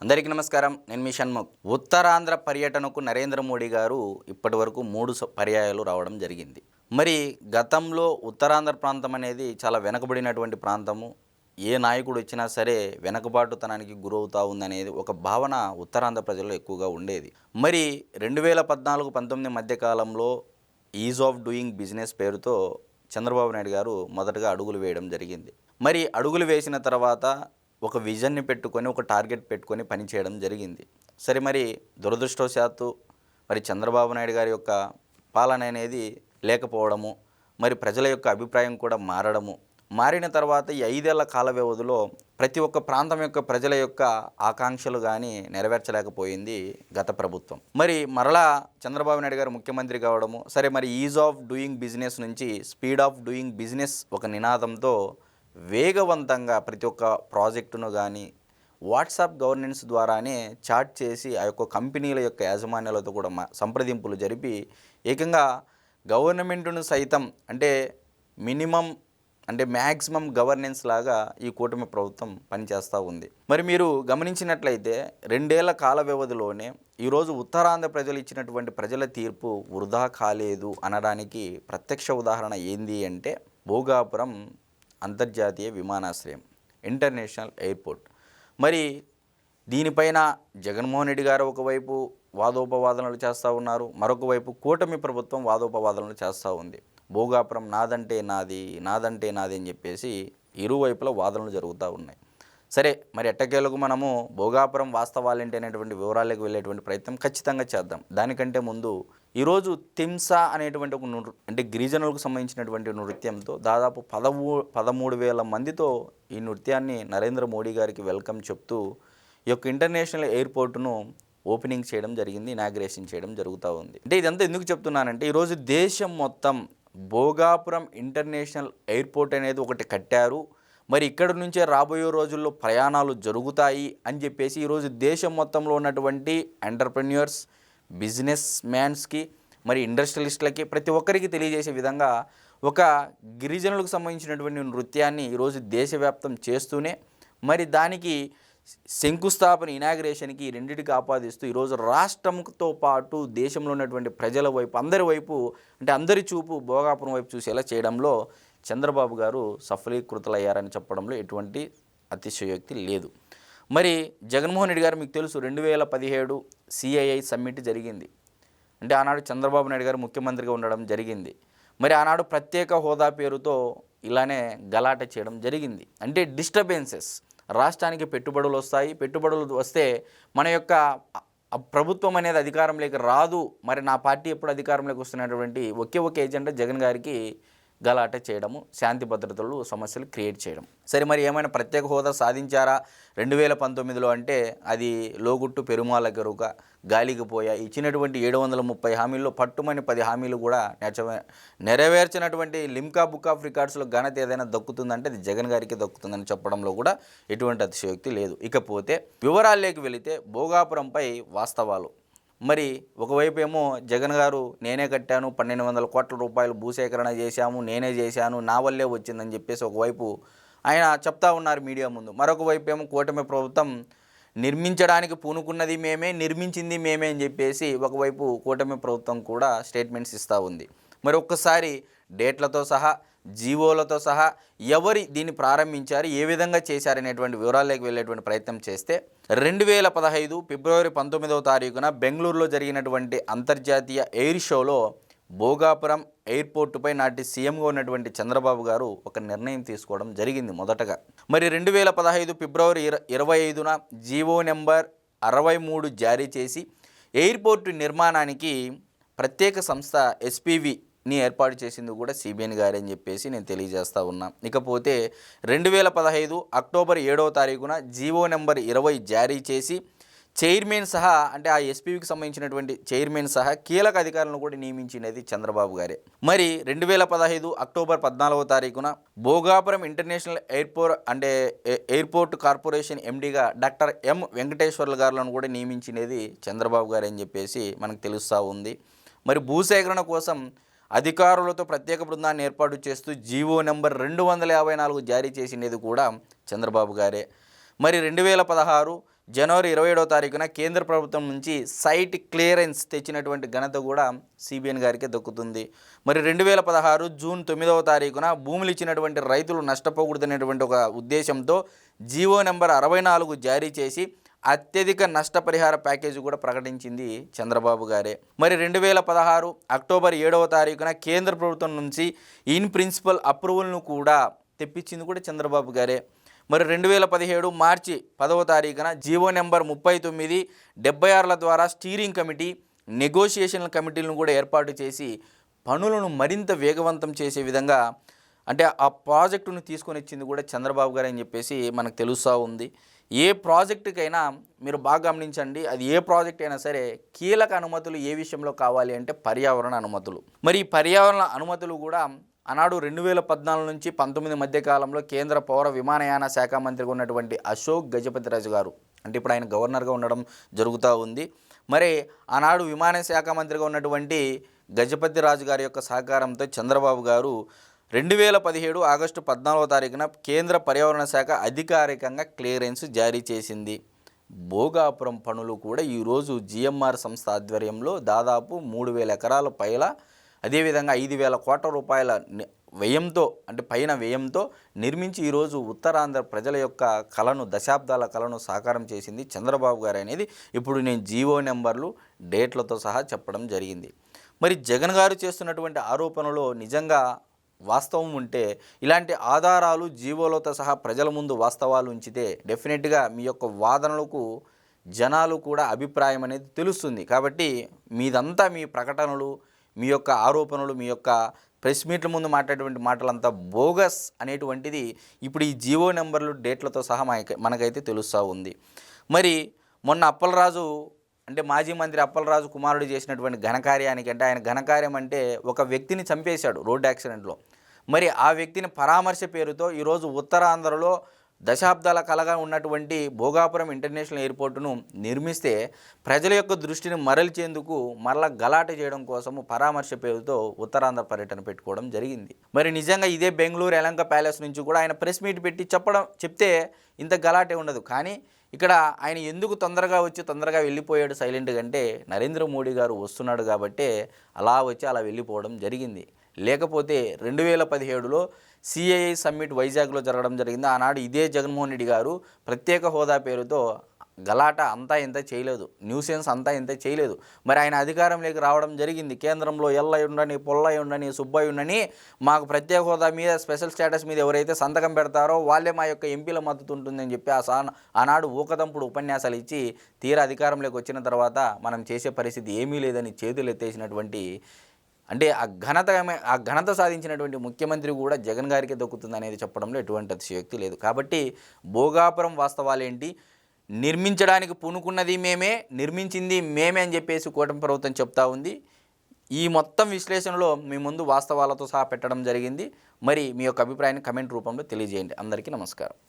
అందరికీ నమస్కారం. నేను మీ షణ్ముఖ్. ఉత్తరాంధ్ర పర్యటనకు నరేంద్ర మోడీ గారు ఇప్పటివరకు 3 పర్యాయాలు రావడం జరిగింది. మరి గతంలో ఉత్తరాంధ్ర ప్రాంతం అనేది చాలా వెనుకబడినటువంటి ప్రాంతము. ఏ నాయకుడు వచ్చినా సరే వెనుకబాటుతనానికి గురవుతా ఉందనేది ఒక భావన ఉత్తరాంధ్ర ప్రజల్లో ఎక్కువగా ఉండేది. మరి 2014-19 మధ్య కాలంలో ఈజ్ ఆఫ్ డూయింగ్ బిజినెస్ పేరుతో చంద్రబాబు నాయుడు గారు మొదటగా అడుగులు వేయడం జరిగింది. మరి అడుగులు వేసిన తర్వాత ఒక విజన్ని పెట్టుకొని ఒక టార్గెట్ పెట్టుకొని పనిచేయడం జరిగింది. సరే, మరి దురదృష్టవశాత్తు మరి చంద్రబాబు నాయుడు గారి యొక్క పాలన అనేది లేకపోవడము, మరి ప్రజల యొక్క అభిప్రాయం కూడా మారిన తర్వాత ఈ 5 ఏళ్ల కాల వ్యవధిలో ప్రతి ఒక్క ప్రాంతం యొక్క ప్రజల యొక్క ఆకాంక్షలు కానీ నెరవేర్చలేకపోయింది గత ప్రభుత్వం. మరి మరలా చంద్రబాబు నాయుడు గారు ముఖ్యమంత్రి కావడము, సరే మరి ఈజ్ ఆఫ్ డూయింగ్ బిజినెస్ నుంచి స్పీడ్ ఆఫ్ డూయింగ్ బిజినెస్ ఒక నినాదంతో వేగవంతంగా ప్రతి ఒక్క ప్రాజెక్టును కానీ వాట్సాప్ గవర్నెన్స్ ద్వారానే చాట్ చేసి ఆ యొక్క కంపెనీల యొక్క యాజమాన్యాలతో కూడా సంప్రదింపులు జరిపి ఏకంగా గవర్నమెంట్ను సైతం అంటే మినిమం అంటే మ్యాక్సిమం గవర్నెన్స్ లాగా ఈ కూటమి ప్రభుత్వం పనిచేస్తూ ఉంది. మరి మీరు గమనించినట్లయితే 2 ఏళ్ల కాల వ్యవధిలోనే ఈరోజు ఉత్తరాంధ్ర ప్రజలు ఇచ్చినటువంటి ప్రజల తీర్పు వృధా కాలేదు అనడానికి ప్రత్యక్ష ఉదాహరణ ఏంది అంటే భోగాపురం అంతర్జాతీయ విమానాశ్రయం, ఇంటర్నేషనల్ ఎయిర్పోర్ట్. మరి దీనిపైన జగన్మోహన్ రెడ్డి గారు ఒకవైపు వాదోపవాదనలు చేస్తూ ఉన్నారు, మరొక వైపు కూటమి ప్రభుత్వం వాదోపవాదనలు చేస్తూ ఉంది. భోగాపురం నాదంటే నాది అని చెప్పేసి ఇరువైపుల వాదనలు జరుగుతూ ఉన్నాయి. సరే, మరి ఎట్టకేలకు మనము భోగాపురం వాస్తవాలేంటి అనేటువంటి వివరాలకు వెళ్ళేటువంటి ప్రయత్నం ఖచ్చితంగా చేద్దాం. దానికంటే ముందు ఈరోజు తింసా అనేటువంటి ఒక అంటే గిరిజనులకు సంబంధించినటువంటి నృత్యంతో దాదాపు 13,000 మందితో ఈ నృత్యాన్ని నరేంద్ర మోడీ గారికి వెల్కమ్ చెప్తూ ఈ యొక్క ఇంటర్నేషనల్ ఎయిర్పోర్టును ఓపెనింగ్ చేయడం జరిగింది, ఇనాగ్రేషన్ చేయడం జరుగుతూ ఉంది. అంటే ఇదంతా ఎందుకు చెప్తున్నానంటే ఈరోజు దేశం మొత్తం భోగాపురం ఇంటర్నేషనల్ ఎయిర్పోర్ట్ అనేది ఒకటి కట్టారు, మరి ఇక్కడి నుంచే రాబోయే రోజుల్లో ప్రయాణాలు జరుగుతాయి అని చెప్పేసి ఈరోజు దేశం మొత్తంలో ఉన్నటువంటి ఎంటర్ప్రెన్యూర్స్, బిజినెస్ మ్యాన్స్కి, మరి ఇండస్ట్రియలిస్టులకి ప్రతి ఒక్కరికి తెలియజేసే విధంగా ఒక గిరిజనులకు సంబంధించినటువంటి నృత్యాన్ని ఈరోజు దేశవ్యాప్తం చేస్తూనే మరి దానికి శంకుస్థాపన ఇనాగ్రేషన్కి రెండింటికి ఆపాదిస్తూ ఈరోజు రాష్ట్రంతో పాటు దేశంలో ఉన్నటువంటి ప్రజల వైపు అందరి వైపు అంటే అందరి చూపు భోగాపురం వైపు చూసేలా చేయడంలో చంద్రబాబు గారు సఫలీకృతులయ్యారని చెప్పడంలో ఎటువంటి అతిశయోక్తి లేదు. మరి జగన్మోహన్ రెడ్డి గారు మీకు తెలుసు 2017 CII సమ్మిట్ జరిగింది. అంటే ఆనాడు చంద్రబాబు నాయుడు గారు ముఖ్యమంత్రిగా ఉండడం జరిగింది. మరి ఆనాడు ప్రత్యేక హోదా పేరుతో ఇలానే గలాట చేయడం జరిగింది. అంటే డిస్టర్బెన్సెస్, రాష్ట్రానికి పెట్టుబడులు వస్తాయి, పెట్టుబడులు వస్తే మన యొక్క ప్రభుత్వం అనేది అధికారంలోకి రాదు, మరి నా పార్టీ ఎప్పుడు అధికారంలోకి వస్తున్నటువంటి ఒకే ఏజెండా జగన్ గారికి గలాట చేయడము, శాంతి భద్రతలు సమస్యలు క్రియేట్ చేయడం. సరే, మరి ఏమైనా ప్రత్యేక హోదా సాధించారా 2019లో అంటే అది లోగుట్టు పెరుమాల గరుక గాలికి పోయా. ఇచ్చినటువంటి 730 హామీల్లో పట్టుమని 10 హామీలు కూడా నెరవేర్చినటువంటి లిమ్కా బుక్ ఆఫ్ రికార్డ్స్లో ఘనత ఏదైనా దక్కుతుందంటే అది జగన్ గారికి దక్కుతుందని చెప్పడంలో కూడా ఎటువంటి అతిశయోక్తి లేదు. ఇకపోతే వివరాల్లోకి వెళితే భోగాపురంపై వాస్తవాలు. మరి ఒకవైపు ఏమో జగన్ గారు నేనే కట్టాను, 1,200 కోట్ల రూపాయలు భూసేకరణ చేశాము, నేనే చేశాను, నా వల్లే వచ్చిందని చెప్పేసి ఒకవైపు ఆయన చెప్తా ఉన్నారు మీడియా ముందు. మరొక వైపు ఏమో కూటమి ప్రభుత్వం నిర్మించడానికి పూనుకున్నది మేమే, నిర్మించింది మేమే అని చెప్పేసి ఒకవైపు కూటమి ప్రభుత్వం కూడా స్టేట్మెంట్స్ ఇస్తూ ఉంది. మరి ఒక్కసారి డేట్లతో సహా, జీవోలతో సహా ఎవరి దీన్ని ప్రారంభించారు, ఏ విధంగా చేశారనేటువంటి వివరాల్లోకి వెళ్ళేటువంటి ప్రయత్నం చేస్తే 2015 ఫిబ్రవరి 19వ తారీఖున బెంగళూరులో జరిగినటువంటి అంతర్జాతీయ ఎయిర్ షోలో భోగాపురం ఎయిర్పోర్టుపై నాటి సీఎంగా ఉన్నటువంటి చంద్రబాబు గారు ఒక నిర్ణయం తీసుకోవడం జరిగింది. మొదటగా మరి 2015 ఫిబ్రవరి 25న జీవో నెంబర్ 63 జారీ చేసి ఎయిర్పోర్టు నిర్మాణానికి ప్రత్యేక సంస్థ SPVని ఏర్పాటు చేసింది కూడా CBN గారు అని చెప్పేసి నేను తెలియజేస్తూ ఉన్నా. ఇకపోతే 2015 అక్టోబర్ 7వ తారీఖున జీవో నెంబర్ 20 జారీ చేసి చైర్మన్ సహా అంటే ఆ SPVకి సంబంధించినటువంటి చైర్మన్ సహా కీలక అధికారులను కూడా నియమించినది చంద్రబాబు గారే. మరి 2015 అక్టోబర్ 14వ తారీఖున భోగాపురం ఇంటర్నేషనల్ ఎయిర్పోర్ట్ కార్పొరేషన్ MDగా డాక్టర్ M వెంకటేశ్వర్లు గారులను కూడా నియమించినది చంద్రబాబు గారు అని చెప్పేసి మనకు తెలుస్తూ ఉంది. మరి భూసేకరణ కోసం అధికారులతో ప్రత్యేక బృందాన్ని ఏర్పాటు చేస్తూ జీవో నెంబర్ 254 జారీ చేసినది కూడా చంద్రబాబు గారే. మరి 2016 జనవరి 27వ తారీఖున కేంద్ర ప్రభుత్వం నుంచి సైట్ క్లియరెన్స్ తెచ్చినటువంటి ఘనత కూడా సిబిఎన్ గారికే దక్కుతుంది. మరి 2016 జూన్ 9వ తారీఖున భూములు ఇచ్చినటువంటి రైతులు నష్టపోకూడదనేటువంటి ఒక ఉద్దేశంతో జీవో నెంబర్ 64 జారీ చేసి అత్యధిక నష్టపరిహార ప్యాకేజీ కూడా ప్రకటించింది చంద్రబాబు గారే. మరి 2016 అక్టోబర్ 7వ తారీఖున కేంద్ర ప్రభుత్వం నుంచి ఇన్ ప్రిన్సిపల్ అప్రూవల్ను కూడా తెప్పించింది కూడా చంద్రబాబు గారే. మరి 2017 మార్చి 10వ తారీఖున జీవో నెంబర్ 39/76 ద్వారా స్టీరింగ్ కమిటీ, నెగోషియేషన్ కమిటీలను కూడా ఏర్పాటు చేసి పనులను మరింత వేగవంతం చేసే విధంగా అంటే ఆ ప్రాజెక్టును తీసుకొని వచ్చింది కూడా చంద్రబాబు గారు అని చెప్పేసి మనకు తెలుస్తూ ఉంది. ఏ ప్రాజెక్టుకైనా మీరు బాగా గమనించండి, అది ఏ ప్రాజెక్ట్ అయినా సరే కీలక అనుమతులు ఏ విషయంలో కావాలి అంటే పర్యావరణ అనుమతులు. మరి ఈ పర్యావరణ అనుమతులు కూడా ఆనాడు 2014 నుంచి 19 మధ్య కాలంలో కేంద్ర పౌర విమానయాన శాఖ మంత్రిగా ఉన్నటువంటి అశోక్ గజపతిరాజు గారు, అంటే ఇప్పుడు ఆయన గవర్నర్గా ఉండడం జరుగుతూ ఉంది. మరి ఆనాడు విమాన శాఖ మంత్రిగా ఉన్నటువంటి గజపతిరాజు గారి యొక్క సహకారంతో చంద్రబాబు గారు 2017 ఆగస్టు 14వ తారీఖున కేంద్ర పర్యావరణ శాఖ అధికారికంగా క్లియరెన్స్ జారీ చేసింది. భోగాపురం పనులు కూడా ఈరోజు జిఎంఆర్ సంస్థ ఆధ్వర్యంలో దాదాపు 3,000 ఎకరాల పైల, అదేవిధంగా 5,000 కోట్ల రూపాయల వ్యయంతో అంటే పైన వ్యయంతో నిర్మించి ఈరోజు ఉత్తరాంధ్ర ప్రజల యొక్క కళను, దశాబ్దాల కళను సాకారం చేసింది చంద్రబాబు గారు అనేది ఇప్పుడు నేను జీవో నెంబర్లు, డేట్లతో సహా చెప్పడం జరిగింది. మరి జగన్ గారు చేస్తున్నటువంటి ఆరోపణలో నిజంగా వాస్తవం ఉంటే ఇలాంటి ఆధారాలు జీవోలతో సహా ప్రజల ముందు వాస్తవాలు ఉంచితే డెఫినెట్గా మీ యొక్క వాదనలకు జనాలు కూడా అభిప్రాయం అనేది తెలుస్తుంది. కాబట్టి మీదంతా మీ ప్రకటనలు, మీ యొక్క ఆరోపణలు, మీ యొక్క ప్రెస్ మీట్ల ముందు మాట్లాడేటువంటి మాటలంతా బోగస్ అనేటువంటిది ఇప్పుడు ఈ జీవో నెంబర్లు, డేట్లతో సహా మనకైతే తెలుస్తూ ఉంది. మరి మొన్న అప్పలరాజు అంటే మాజీ మంత్రి అప్పలరాజు కుమారుడు చేసినటువంటి ఘనకార్యానికి, అంటే ఆయన ఘనకార్యం అంటే ఒక వ్యక్తిని చంపేశాడు రోడ్డు యాక్సిడెంట్లో. మరి ఆ వ్యక్తిని పరామర్శ పేరుతో ఈరోజు ఉత్తరాంధ్రలో దశాబ్దాల కలగా ఉన్నటువంటి భోగాపురం ఇంటర్నేషనల్ ఎయిర్పోర్టును నిర్మిస్తే ప్రజల యొక్క దృష్టిని మరల్చేందుకు మరలా గలాట చేయడం కోసము పరామర్శ పేరుతో ఉత్తరాంధ్ర పర్యటన పెట్టుకోవడం జరిగింది. మరి నిజంగా ఇదే బెంగళూరు యలంక ప్యాలెస్ నుంచి కూడా ఆయన ప్రెస్ మీట్ పెట్టి చెప్తే ఇంత గలాటే ఉండదు. కానీ ఇక్కడ ఆయన ఎందుకు తొందరగా వచ్చి తొందరగా వెళ్ళిపోయాడు సైలెంట్గా అంటే నరేంద్ర మోడీ గారు వస్తున్నాడు కాబట్టే అలా వచ్చి అలా వెళ్ళిపోవడం జరిగింది. లేకపోతే 2017లో సిఐఐ సమ్మిట్ వైజాగ్లో జరగడం జరిగింది. ఆనాడు ఇదే జగన్మోహన్ రెడ్డి గారు ప్రత్యేక హోదా పేరుతో గలాట అంతా ఇంత చేయలేదు, న్యూసెన్స్ అంతా ఇంత చేయలేదు. మరి ఆయన అధికారంలోకి రావడం జరిగింది. కేంద్రంలో ఎల్లయ్య ఉండని, పొల్లయ్య ఉండని, సుబ్బయ్య ఉండని మాకు ప్రత్యేక హోదా మీద, స్పెషల్ స్టేటస్ మీద ఎవరైతే సంతకం పెడతారో వాళ్ళే మా యొక్క ఎంపీల మద్దతు ఉంటుందని చెప్పి ఆనాడు ఊకదంపుడు ఉపన్యాసాలు ఇచ్చి తీరా అధికారంలోకి వచ్చిన తర్వాత మనం చేసే పరిస్థితి ఏమీ లేదని చేతులు ఎత్తేసినటువంటి, అంటే ఆ ఘనత సాధించినటువంటి ముఖ్యమంత్రి కూడా జగన్ గారికి దక్కుతుంది అనేది చెప్పడంలో ఎటువంటి అతిశయోక్తి లేదు. కాబట్టి భోగాపురం వాస్తవాలేంటి, నిర్మించడానికి పూనుకున్నది మేమే, నిర్మించింది మేమే అని చెప్పేసి కూటమి ప్రభుత్వం చెప్తా ఉంది. ఈ మొత్తం విశ్లేషణలో మీ ముందు వాస్తవాలతో సహా పెట్టడం జరిగింది. మరి మీ యొక్క అభిప్రాయాన్ని కమెంట్ రూపంలో తెలియజేయండి. అందరికీ నమస్కారం.